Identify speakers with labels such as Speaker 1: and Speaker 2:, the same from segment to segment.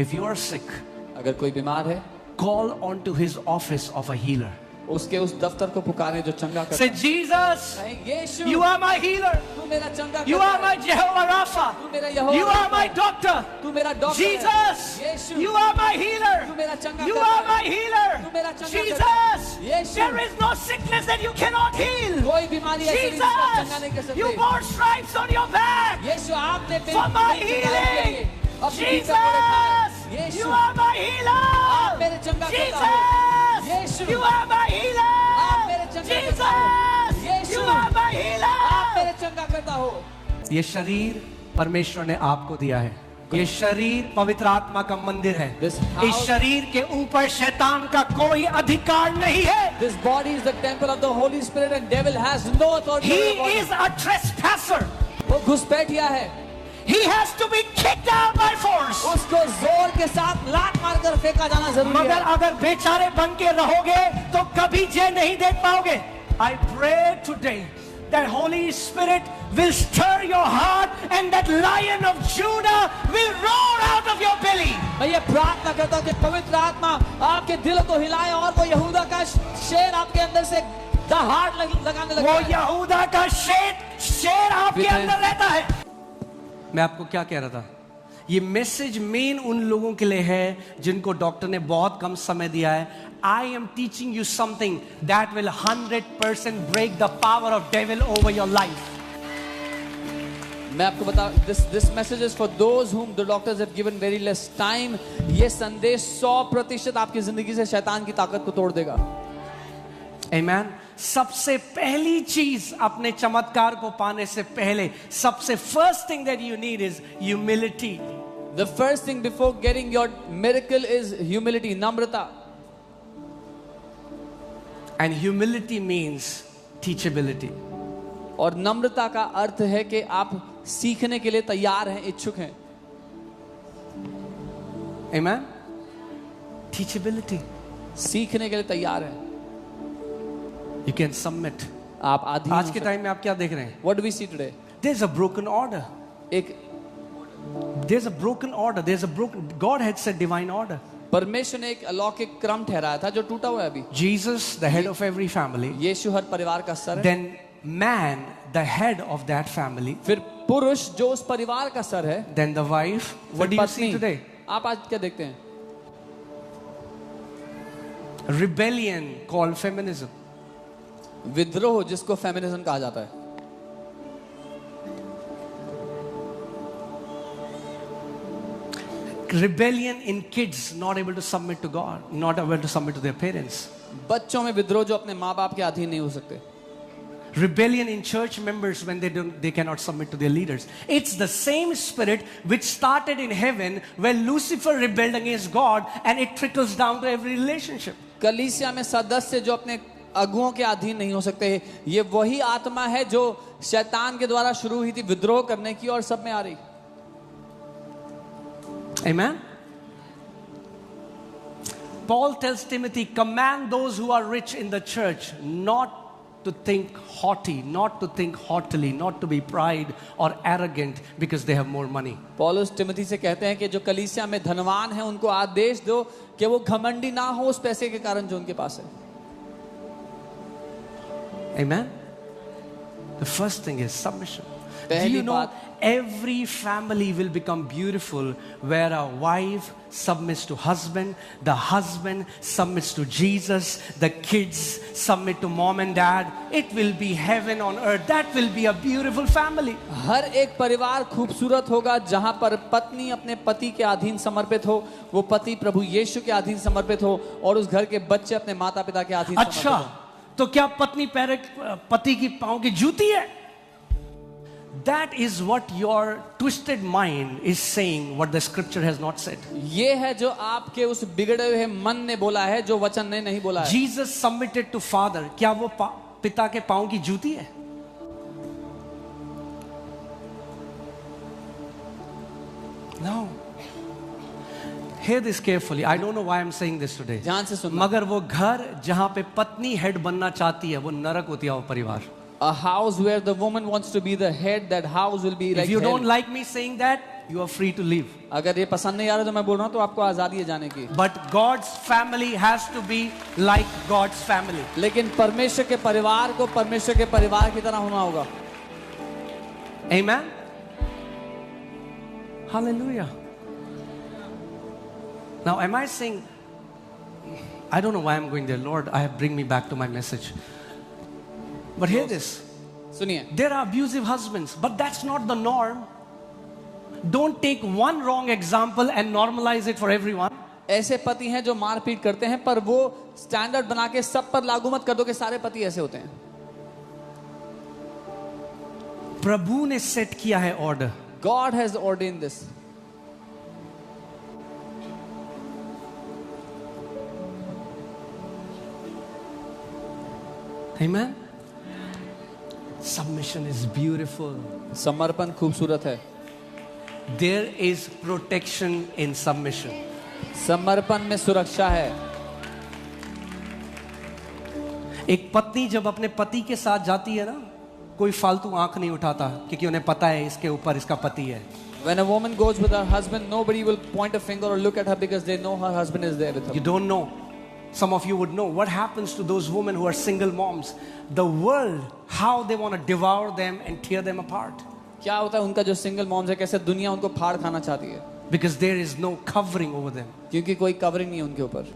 Speaker 1: If you are sick,
Speaker 2: अगर कोई बीमार है,
Speaker 1: call on to his office of a healer.
Speaker 2: उसके उस दफ्तर को पुकारें जो चंगा करता
Speaker 1: Say,
Speaker 2: है।
Speaker 1: Jesus,
Speaker 2: कहें, यीशु,
Speaker 1: you are my healer.
Speaker 2: तू मेरा चंगा
Speaker 1: You
Speaker 2: करता
Speaker 1: are my
Speaker 2: है।
Speaker 1: Jehovah Rapha.
Speaker 2: तू मेरा यहोवा
Speaker 1: You are
Speaker 2: राफा
Speaker 1: my
Speaker 2: है।
Speaker 1: doctor.
Speaker 2: तू मेरा डॉक्टर है।
Speaker 1: Jesus,
Speaker 2: Yeshu,
Speaker 1: you are my healer.
Speaker 2: तू मेरा चंगा
Speaker 1: You
Speaker 2: करता
Speaker 1: are
Speaker 2: है।
Speaker 1: my healer.
Speaker 2: तू मेरा चंगा करता है।
Speaker 1: Jesus,
Speaker 2: Yeshu,
Speaker 1: there is no sickness that you cannot heal.
Speaker 2: कोई बीमारी ऐसी नहीं जिसको चंगा नहीं कर
Speaker 1: Jesus,
Speaker 2: सकते।
Speaker 1: you bore stripes on your back
Speaker 2: यीशु, आपने
Speaker 1: for my
Speaker 2: मेरी
Speaker 1: healing.
Speaker 2: अपनी पीठ पे पड़े थे।
Speaker 1: Jesus,
Speaker 2: Yeshu,
Speaker 1: you are my healer.
Speaker 2: आप मेरे चंगा करता हो।
Speaker 1: Jesus,
Speaker 2: Yeshu,
Speaker 1: you are my healer.
Speaker 2: आप मेरे चंगा करता हो।
Speaker 1: Jesus,
Speaker 2: Yeshu,
Speaker 1: you are my
Speaker 2: आप
Speaker 1: healer.
Speaker 2: मेरे चंगा करता हो।
Speaker 1: ये शरीर परमेश्वर ने आपको दिया है। ये शरीर पवित्र आत्मा का मंदिर है।
Speaker 2: This
Speaker 1: इस
Speaker 2: house-
Speaker 1: शरीर के ऊपर शैतान का कोई अधिकार नहीं है।
Speaker 2: This body is the temple of the Holy Spirit and devil has no authority.
Speaker 1: He
Speaker 2: over your body.
Speaker 1: is a trespasser.
Speaker 2: वो घुसपैठिया है।
Speaker 1: He has to be kicked out by force.
Speaker 2: उसको जोर के साथ लात मारकर फेंका जाना जरूरी
Speaker 1: मगर
Speaker 2: है।
Speaker 1: अगर बेचारे बन के रहोगे तो कभी जय नहीं देख पाओगे। I pray today that Holy Spirit will stir your heart and that Lion of Judah will roar out of your belly.
Speaker 2: मैं ये प्रार्थना करता हूँ कि पवित्र आत्मा आपके दिल को हिलाए और वो यहूदा का शेर आपके अंदर से दहाड़ लगाने
Speaker 1: वो
Speaker 2: लगे।
Speaker 1: यहूदा का शेर आपके
Speaker 2: Amen.
Speaker 1: अंदर रहता है। मैं आपको क्या कह रहा था, ये मैसेज मेन उन लोगों के लिए है जिनको डॉक्टर ने बहुत कम समय दिया है। I am teaching you something that will 100% break the power of devil over your life.
Speaker 2: मैं आपको बता, this message is for those whom the doctors have given very less time. ये संदेश 100% आपकी जिंदगी से शैतान की ताकत को तोड़ देगा।
Speaker 1: Amen. सबसे पहली चीज अपने चमत्कार को पाने से पहले सबसे first thing that you need is humility.
Speaker 2: The first thing before getting your miracle is humility, Namrata.
Speaker 1: And humility means teachability.
Speaker 2: और नम्रता का अर्थ है कि आप सीखने के लिए तैयार हैं, इच्छुक हैं।
Speaker 1: Amen. Teachability.
Speaker 2: सीखने के लिए तैयार हैं।
Speaker 1: You can submit.
Speaker 2: आप आधीन
Speaker 1: आज
Speaker 2: हो
Speaker 1: के
Speaker 2: सकते
Speaker 1: टाइम में आप क्या देख रहे हैं?
Speaker 2: हैं। What do we see today?
Speaker 1: There's a broken order.
Speaker 2: एक
Speaker 1: There's a broken order. There's a broken. God had said divine order.
Speaker 2: परमेश्वर ने एक अलौकिक क्रम ठहराया था जो टूटा हुआ है अभी।
Speaker 1: Jesus, the head of every family.
Speaker 2: यीशु हर परिवार का सर है।
Speaker 1: Then man, the head of that family.
Speaker 2: फिर पुरुष जो उस परिवार का सर है।
Speaker 1: Then the wife. What do you see
Speaker 2: पत्नी।
Speaker 1: today?
Speaker 2: आप आज क्या देखते हैं?
Speaker 1: Rebellion called feminism.
Speaker 2: विद्रोह जिसको फेमिनिज्म कहा जाता है।
Speaker 1: Rebellion in kids not able to submit to God, not able to submit to their parents.
Speaker 2: बच्चों में विद्रोह जो अपने माँ बाप के अधीन नहीं हो सकते।
Speaker 1: Rebellion in church members when they cannot submit to their leaders. It's the same spirit which started in heaven when Lucifer rebelled against God, and it trickles down to every relationship.
Speaker 2: कलीसिया में सदस्य जो अपने अगुओं के अधीन नहीं हो सकते, ये वही आत्मा है जो शैतान के द्वारा शुरू हुई थी विद्रोह करने की और सब में आ रही।
Speaker 1: Amen. Paul tells Timothy, command those who are rich in the church not to think haughty, not to think haughtily, not to be pride or arrogant because they have more money.
Speaker 2: पौलुस तिमोथी से कहते हैं कि जो कलीसिया में धनवान है उनको आदेश दो कि वो घमंडी ना हो उस पैसे के कारण जो उनके पास है।
Speaker 1: Amen. The first thing is submission. Do
Speaker 2: पहली
Speaker 1: you know
Speaker 2: बात,
Speaker 1: every family will become beautiful where a wife submits to husband, the husband submits to Jesus, the kids submit to mom and dad. It will be heaven on earth. That will be a beautiful family.
Speaker 2: हर एक परिवार खूबसूरत होगा जहां पर पत्नी अपने पति के अधीन समर्पित हो, वो पति प्रभु यीशु के अधीन समर्पित हो और उस घर के बच्चे अपने माता पिता के अधीन समर्पित
Speaker 1: अच्छा,
Speaker 2: हो।
Speaker 1: तो क्या पत्नी पति की पांव की जूती है? That is what your twisted mind is saying, what the scripture has not said.
Speaker 2: ये है जो आपके उस बिगड़े हुए मन ने बोला है, जो वचन ने नहीं बोला है।
Speaker 1: Jesus submitted to father. क्या वो पिता के पांव की जूती है? No. Hear this carefully. I don't know why I'm saying this today.
Speaker 2: ध्यान से सुनना।
Speaker 1: मगर वो घर जहां पे पत्नी हेड बनना चाहती है, वो नरक होती है वो परिवार।
Speaker 2: A house where the woman wants to be the head, that house will be like
Speaker 1: If you
Speaker 2: hell.
Speaker 1: don't like me saying that, you are free to leave.
Speaker 2: अगर ये पसंद नहीं आ रहा तो मैं बोल रहा हूँ तो आपको आजादी है जाने की.
Speaker 1: But God's family has to be like God's family.
Speaker 2: लेकिन परमेश्वर के परिवार को परमेश्वर के परिवार की तरह होना होगा.
Speaker 1: Amen. Hallelujah. Now, am I saying, I don't know why I'm going there. Lord, bring me back to my message. But hear this.
Speaker 2: सुनिए,
Speaker 1: There are abusive husbands, but that's not the norm. Don't take one wrong example and normalize it for everyone.
Speaker 2: ऐसे पति हैं जो मारपीट करते हैं, पर वो स्टैंडर्ड बना के सब पर लागू मत कर दो कि सारे पति ऐसे होते हैं.
Speaker 1: प्रभु ने सेट किया है order.
Speaker 2: God has ordained this.
Speaker 1: Amen. Submission is beautiful.
Speaker 2: समर्पण खूबसूरत है.
Speaker 1: There is protection in submission.
Speaker 2: समर्पण में सुरक्षा है.
Speaker 1: एक पत्नी जब अपने पति के साथ जाती है ना, कोई फालतू आंख नहीं उठाता, क्योंकि उन्हें पता है इसके ऊपर इसका पति है.
Speaker 2: When a woman goes with her husband, nobody will point a finger or look at her because they know her husband is there with her.
Speaker 1: You don't know. Some of you would know what happens to those women who are single moms. The world, how they want to devour them and tear them apart.
Speaker 2: क्या होता है उनका जो single moms है, कैसे दुनिया उनको फाड़ खाना चाहती है.
Speaker 1: Because there is no covering over them.
Speaker 2: क्योंकि कोई कवरिंग नहीं है उनके ऊपर.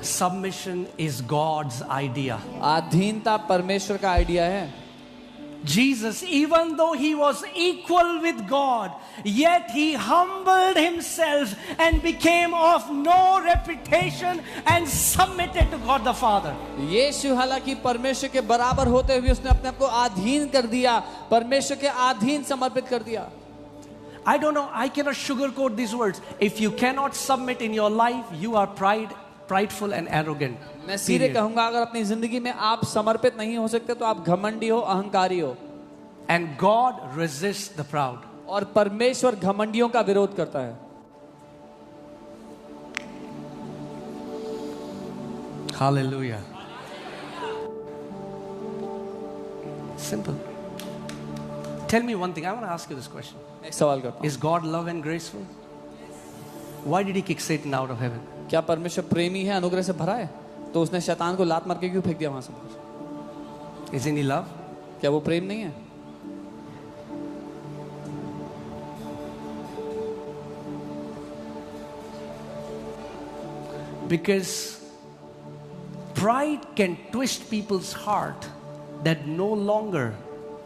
Speaker 1: Submission is God's idea.
Speaker 2: अधीनता परमेश्वर का आइडिया है.
Speaker 1: Jesus, even though he was equal with God, yet he humbled himself and became of no reputation and submitted to God the Father.
Speaker 2: यीशु हालांकि परमेश्वर के बराबर होते हुए उसने अपने आप को अधीन कर दिया, परमेश्वर के अधीन समर्पित कर दिया.
Speaker 1: I don't know, I cannot sugarcoat these words. If you cannot submit in your life, you are prideful and arrogant.
Speaker 2: मैं सीधे कहूंगा, अगर अपनी जिंदगी में आप समर्पित नहीं हो सकते तो आप घमंडी हो, अहंकारी हो.
Speaker 1: And God resists the proud.
Speaker 2: और परमेश्वर घमंडियों का विरोध करता है.
Speaker 1: Hallelujah. Simple. Tell me one thing. I want to ask you this question.
Speaker 2: एक सवाल करता हूं.
Speaker 1: Is God love and graceful? Why did he kick Satan out of heaven?
Speaker 2: क्या परमेश्वर प्रेमी है, अनुग्रह से भरा है? तो उसने शैतान को लात मार के क्यों फेंक दिया वहां से?
Speaker 1: Isn't he love?
Speaker 2: क्या वो प्रेम नहीं है?
Speaker 1: Because pride can twist people's heart that no longer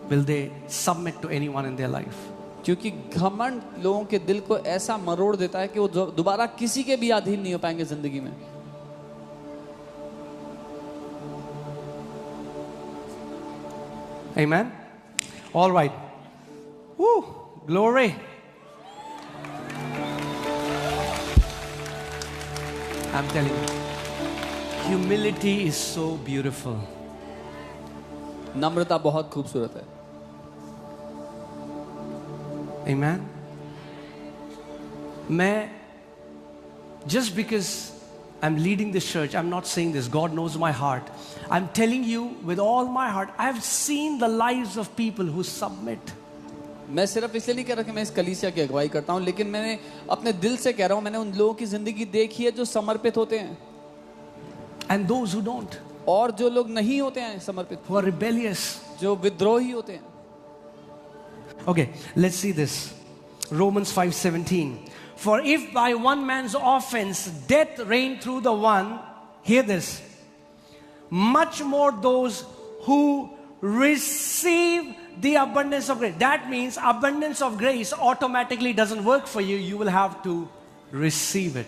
Speaker 1: will they submit to anyone in their life.
Speaker 2: क्योंकि घमंड लोगों के दिल को ऐसा मरोड़ देता है कि वो दोबारा किसी के भी अधीन नहीं हो पाएंगे जिंदगी में.
Speaker 1: Amen. All right. Woo, glory. I'm telling you, humility is so beautiful.
Speaker 2: नम्रता बहुत खूबसूरत है.
Speaker 1: Amen. Just because I'm leading this church, I'm not saying this. God knows my heart. I'm telling you with all my heart, I've seen the lives of people who submit.
Speaker 2: मैं सिर्फ इसलिए नहीं कह रहा कि मैं इस कलीसिया की अगुवाई करता हूं, लेकिन मैंने अपने दिल से कह रहा हूं, मैंने उन लोगों की जिंदगी देखी है जो समर्पित होते हैं.
Speaker 1: And those who don't.
Speaker 2: और जो लोग नहीं होते हैं समर्पित,
Speaker 1: who are rebellious.
Speaker 2: जो विद्रोही होते हैं.
Speaker 1: Okay, let's see this. Romans 5:17. For if by one man's offense death reigned through the one, hear this, much more those who receive the abundance of grace. That means abundance of grace automatically doesn't work for you. You will have to receive it.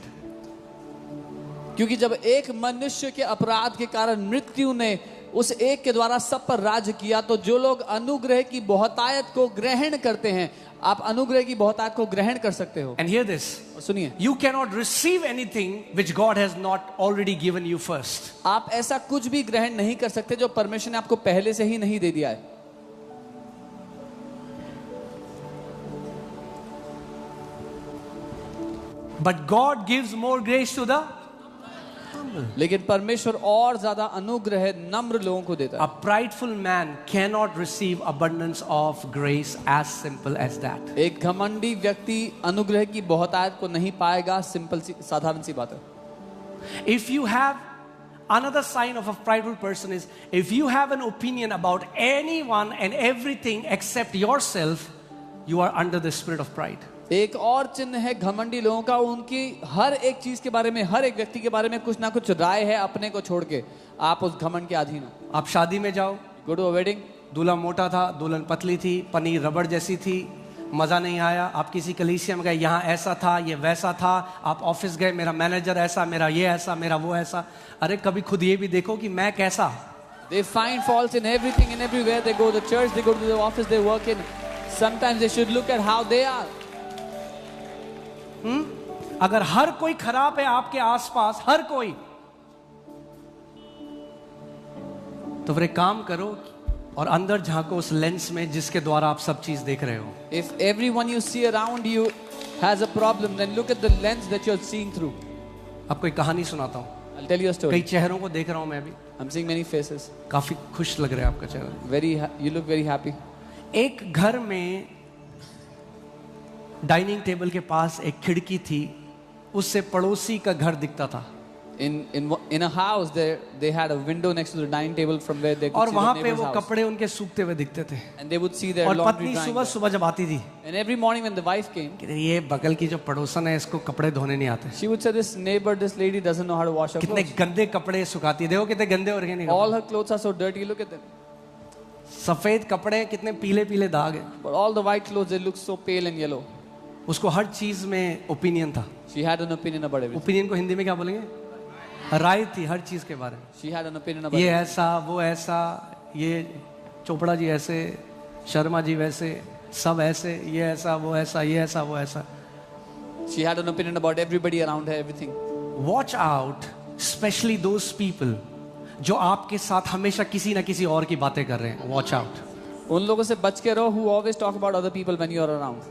Speaker 2: क्योंकि जब एक मनुष्य के अपराध के कारण मृत्यु ने उस एक के द्वारा सब पर राज किया, तो जो लोग अनुग्रह की बहुतायत को ग्रहण करते हैं, आप अनुग्रह की बहुतायत को ग्रहण कर सकते हो.
Speaker 1: And hear this.
Speaker 2: सुनिए,
Speaker 1: you cannot receive anything which God has not already given you first.
Speaker 2: आप ऐसा कुछ भी ग्रहण नहीं कर सकते जो परमेश्वर ने आपको पहले से ही नहीं दे दिया है.
Speaker 1: But God gives more grace to the humble. humble.
Speaker 2: लेकिन परमेश्वर और ज्यादा अनुग्रह नम्र लोगों को देता
Speaker 1: A prideful man cannot receive abundance of grace, as simple as that.
Speaker 2: है। एक घमंडी व्यक्ति अनुग्रह की बहुतायत को नहीं पाएगा। सिंपल सी साधारण सी बात है।
Speaker 1: If you have another sign of a prideful person is if you have an opinion about anyone and everything except yourself, you are under the spirit of pride.
Speaker 2: एक और चिन्ह है घमंडी लोगों का, उनकी हर एक चीज के बारे में, हर एक व्यक्ति के बारे में कुछ ना कुछ राय है अपने को छोड़ के। आप उस घमंड के अधीन हो।
Speaker 1: आप शादी में जाओ,
Speaker 2: गो टू अ वेडिंग,
Speaker 1: दूल्हा मोटा था, दुल्हन पतली थी, पनीर रबड़ जैसी थी, मजा नहीं आया। आप किसी कलीसिया में गए, यहाँ ऐसा था, ये वैसा था। आप ऑफिस गए, मेरा मैनेजर ऐसा, मेरा ये ऐसा, मेरा वो ऐसा। अरे कभी खुद ये भी देखो कि मैं कैसा।
Speaker 2: They find faults in everything and everywhere they go. The church, they go to the office they work in. Sometimes they should look at how they are.
Speaker 1: अगर हर कोई खराब है आपके आसपास, हर कोई, तो फिर एक काम करो और अंदर झांको उस लेंस में जिसके द्वारा आप सब चीज देख रहे हो।
Speaker 2: If everyone you see around you has a problem, then look at the lens that you're seeing through.
Speaker 1: आपको एक कहानी सुनाता हूँ।
Speaker 2: I'll tell you a
Speaker 1: कई
Speaker 2: story.
Speaker 1: चेहरों को देख रहा हूं मैं अभी,
Speaker 2: I'm seeing many faces.
Speaker 1: काफी खुश लग रहा है आपका चेहरा।
Speaker 2: You look very happy.
Speaker 1: एक घर में डाइनिंग टेबल के पास एक खिड़की थी, उससे पड़ोसी का घर दिखता था।
Speaker 2: In a house they had a window next to the dining table from where they could
Speaker 1: और
Speaker 2: see
Speaker 1: वहां
Speaker 2: the
Speaker 1: पे
Speaker 2: neighbor's
Speaker 1: वो
Speaker 2: house.
Speaker 1: कपड़े उनके सूखते हुए दिखते थे।
Speaker 2: And they would see their
Speaker 1: और
Speaker 2: laundry
Speaker 1: पत्नी
Speaker 2: drying
Speaker 1: सुबह
Speaker 2: there.
Speaker 1: सुबह जब आती थी,
Speaker 2: And every morning when the wife came,
Speaker 1: कहते ये बगल की जो पड़ोसन है इसको कपड़े धोने नहीं आते,
Speaker 2: she would say, this neighbor, this lady doesn't know how to wash her
Speaker 1: कितने
Speaker 2: clothes.
Speaker 1: गंदे कपड़े सुखाती है, देखो कितने गंदे और नहीं
Speaker 2: All her clothes are so dirty, look at them.
Speaker 1: सफेद कपड़े कितने पीले पीले दाग है।
Speaker 2: But all the white clothes, they look so pale and yellow.
Speaker 1: उसको हर चीज में ओपिनियन था।
Speaker 2: She had an opinion about everything.
Speaker 1: Opinion को हिंदी में क्या बोलेंगे? राय थी हर चीज के बारे में।
Speaker 2: She had an opinion about
Speaker 1: ये
Speaker 2: everything.
Speaker 1: ऐसा, वो ऐसा, ये चोपड़ा जी ऐसे, शर्मा जी वैसे, सब ऐसे, ये ऐसा, वो ऐसा, ये ऐसा, वो ऐसा।
Speaker 2: She had an opinion about everybody around her, everything.
Speaker 1: Watch out, especially those people जो आपके साथ हमेशा किसी ना किसी और की बातें कर रहे हैं। Watch out.
Speaker 2: उन लोगों से बच के रहो who always talk about other people when you are around.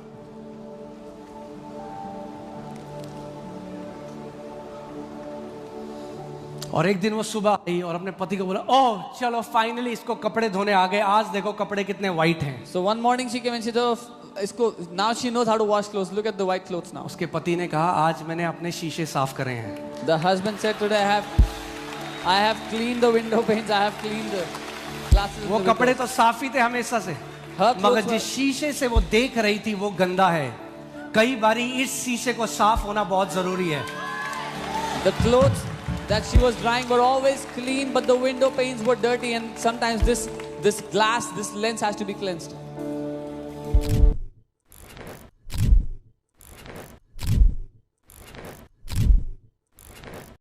Speaker 1: और एक दिन वो सुबह आई और अपने पति को बोला, ओह चलो फाइनली इसको कपड़े धोने आ गए, आज देखो कपड़े कितने व्हाइट हैं।
Speaker 2: So one morning she came and she said, now she knows how to wash clothes. Look at the white clothes now.
Speaker 1: उसके पति ने कहा, आज मैंने अपने शीशे साफ करे हैं।
Speaker 2: The husband said, today I have cleaned the window panes. I have cleaned the glasses.
Speaker 1: वो कपड़े तो साफ ही थे हमेशा से,
Speaker 2: Her clothes
Speaker 1: मगर
Speaker 2: were-
Speaker 1: जिस शीशे से वो देख रही थी वो गंदा है। कई बारी इस शीशे को साफ होना बहुत जरूरी है।
Speaker 2: The clothes that she was drying were always clean, but the window panes were dirty, and sometimes this glass, this lens has to be cleansed.